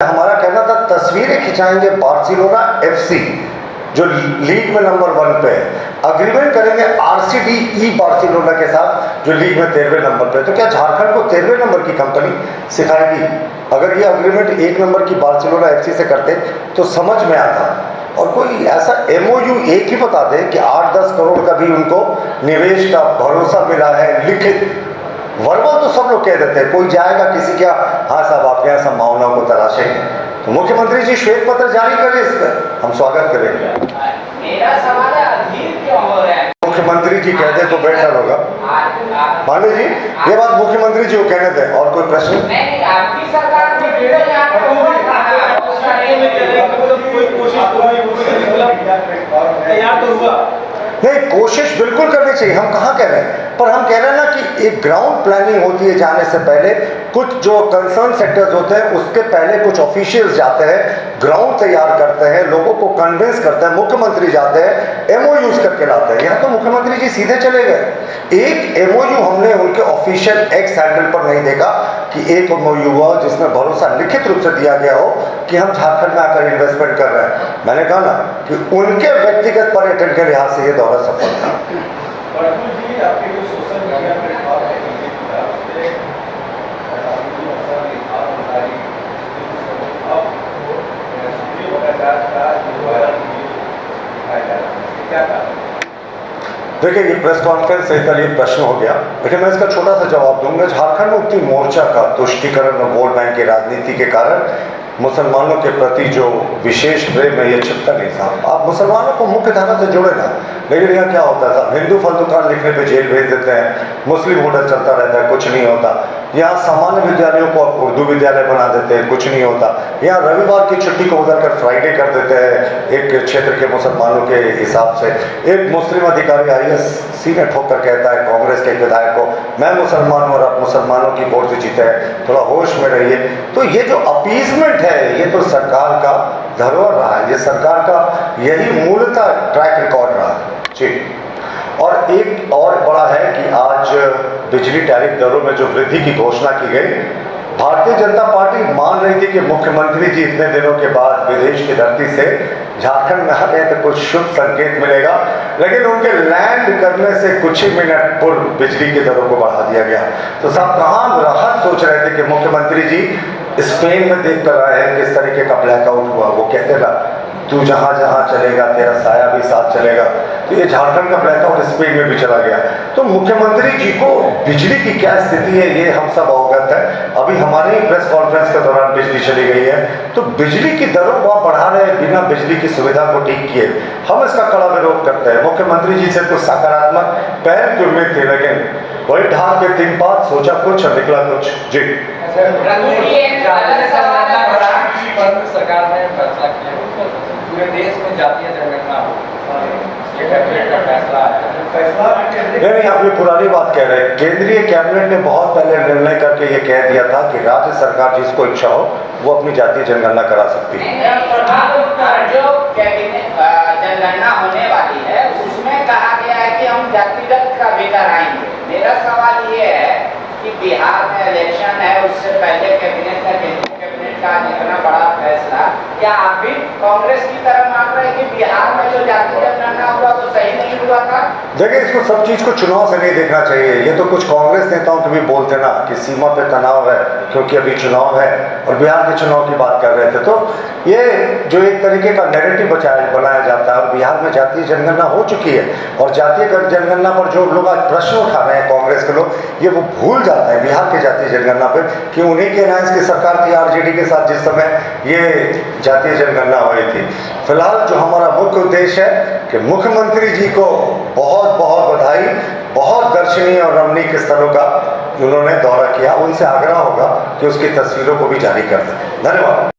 हमारा कहना था तस्वीरें खिंचाएंगे बार्सिलोना एफसी जो लीग में नंबर 1 पे है, अग्रीमेंट करेंगे आरसीडी ई बार्सिलोना के साथ जो लीग में 13वें नंबर पे है। तो क्या झारखंड को 13वें नंबर की कंपनी सिखाएगी? अगर ये अग्रीमेंट 1 नंबर की बार्सिलोना एफसी से करते तो समझ में आता। और कोई ऐसा एमओयू एक ही बता दे कि 8-10 करोड़ का भी उनको निवेश का भरोसा मिला है लिखित। वर्बल तो सब लोग कह देते हैं, कोई जाएगा किसी क्या, हाँ साहब आपके यहाँ संभावनाओं को तलाशेंगे। तो मुख्यमंत्री जी श्वेत पत्र जारी करें, इस पर हम स्वागत करेंगे। मेरा सवाल है अधीर क्यों हो रहा है? मुख्यमंत्री जी कह दे तो बेहतर होगा। पांडे जी ये बात मुख्यमंत्री जी को कहने दें। और कोई प्रश्न? नहीं, आपकी सरकार ने नहीं, कोशिश बिल्कुल करनी चाहिए, हम कहाँ कह रहे हैं, पर हम कह रहे हैं ना कि एक ग्राउंड प्लानिंग होती है जाने से पहले। कुछ जो कंसर्न सेक्टर्स होते हैं उसके पहले कुछ ऑफिशियल्स जाते हैं, ग्राउंड तैयार करते हैं, लोगों को कन्विंस करते हैं, मुख्यमंत्री जाते हैं, एमओयूज करके लाते हैं। यहाँ तो मुख्यमंत्री जी सीधे चले गए। एक एमओयू हमने उनके ऑफिशियल एक्स हैंडल पर नहीं देखा कि एक एमओयू हुआ जिसमें भरोसा लिखित रूप से दिया गया हो कि हम झारखंड में आकर इन्वेस्टमेंट कर रहे हैं। मैंने कहा ना कि उनके व्यक्तिगत पर्यटन के लिहाज से ये दौरा सफल था। देखिए ये प्रेस कॉन्फ्रेंस से ये प्रश्न हो गया, लेकिन मैं इसका छोटा सा जवाब दूंगा। झारखंड मुक्ति मोर्चा का तुष्टीकरण और वोट बैंक की राजनीति के कारण मुसलमानों के प्रति जो विशेष प्रेम है ये छिपता नहीं साहब। आप मुसलमानों को मुख्य धारा से जोड़े ना, लेकिन यहाँ क्या होता है साहब, हिंदू फल दुकान लिखने पे जेल भेज देते हैं, मुस्लिम होटल चलता रहता है, कुछ नहीं होता। यहाँ सामान्य विद्यालयों को उर्दू विद्यालय बना देते हैं, कुछ नहीं होता। यहाँ रविवार की छुट्टी को बदलकर फ्राइडे कर देते हैं एक क्षेत्र के मुसलमानों के हिसाब से। एक मुस्लिम अधिकारी आईएएस ने ठोकर कहता है कांग्रेस के विधायक को, मैं मुसलमान हूँ और आप मुसलमानों की वोट से जीते हैं, थोड़ा होश में रहिए। तो ये जो अपीजमेंट है ये तो सरकार का धरोहर रहा है, ये सरकार का यही मूलतः ट्रैक रिकॉर्ड रहा है जी। और एक और बड़ा है कि आज बिजली टैरिफ दरों में जो वृद्धि की घोषणा की गई, भारतीय जनता पार्टी मान रही थी कि मुख्यमंत्री जी इतने दिनों के बाद विदेश की धरती से झारखंड में आ गए तो कुछ शुभ संकेत मिलेगा, लेकिन उनके लैंड करने से कुछ ही मिनट पूर्व बिजली की दरों को बढ़ा दिया गया। तो साहब कहाँ राहत सोच रहे थे कि मुख्यमंत्री जी स्पेन में देख कर आए हैं किस तरीके का ब्लैकआउट हुआ। वो कहते ना तू जहाँ जहाँ चलेगा तेरा साया भी साथ चलेगा, तो ये झारखंड का ब्लैकआउट स्पेन में भी चला गया। तो मुख्यमंत्री जी को बिजली की क्या स्थिति है ये हम सब अवगत है। अभी हमारी प्रेस कॉन्फ्रेंस के दौरान बिजली चली गई है, तो बिजली की दरों को आप बढ़ा रहे हैं बिना बिजली की सुविधा को ठीक किए। हम इसका कड़ा विरोध करते हैं। मुख्यमंत्री जी से कुछ सकारात्मक पहल की उम्मीद थी, लेकिन वही ढाल के 3 बात, सोचा कुछ और निकला कुछ जी। सरकार ने फैसला किया पूरे देश में जातीय जनगणना हो, ये कैबिनेट का फैसला है। नहीं, आप ये पुरानी बात कह रहे हैं। केंद्रीय कैबिनेट ने बहुत पहले निर्णय करके ये कह दिया था कि राज्य सरकार जिसको इच्छा हो वो अपनी जातीय जनगणना करा सकती है। जो कैबिनेट जनगणना होने वाली है उसमें कहा गया है कि हम जातिगत का भी कराएंगे। मेरा सवाल ये है कि बिहार में इलेक्शन है, उससे पहले कैबिनेट का इतना बड़ा फैसला, क्या आप भी कांग्रेस की तरह मान रहे हैं कि बिहार में जो जातीय जनगणना हुआ वो सही नहीं हुआ था? देखिए इसको सब चीज को चुनाव से नहीं देखना चाहिए। ये तो कुछ कांग्रेस नेताओं के भी बोलते ना कि सीमा पे तनाव है क्योंकि अभी चुनाव है, और बिहार के चुनाव की बात कर रहे थे। तो ये जो एक तरीके का नैरेटिव बनाया जाता है, और बिहार में जातीय जनगणना हो चुकी है, और जातीय जनगणना पर जो लोग आज प्रश्न उठा रहे हैं कांग्रेस के लोग, ये वो भूल जाते हैं बिहार की जातीय जनगणना पर कि उन्हीं के अलायंस की सरकार थी आरजेडी के साथ जिस समय ये जातीय जनगणना हुई थी। फिलहाल जो हमारा मुख्य उद्देश्य है कि मुख्यमंत्री जी को बहुत बहुत बधाई, बहुत दर्शनीय और रमणीय स्थलों का उन्होंने दौरा किया, उनसे आग्रह होगा कि उसकी तस्वीरों को भी जारी कर दें। धन्यवाद।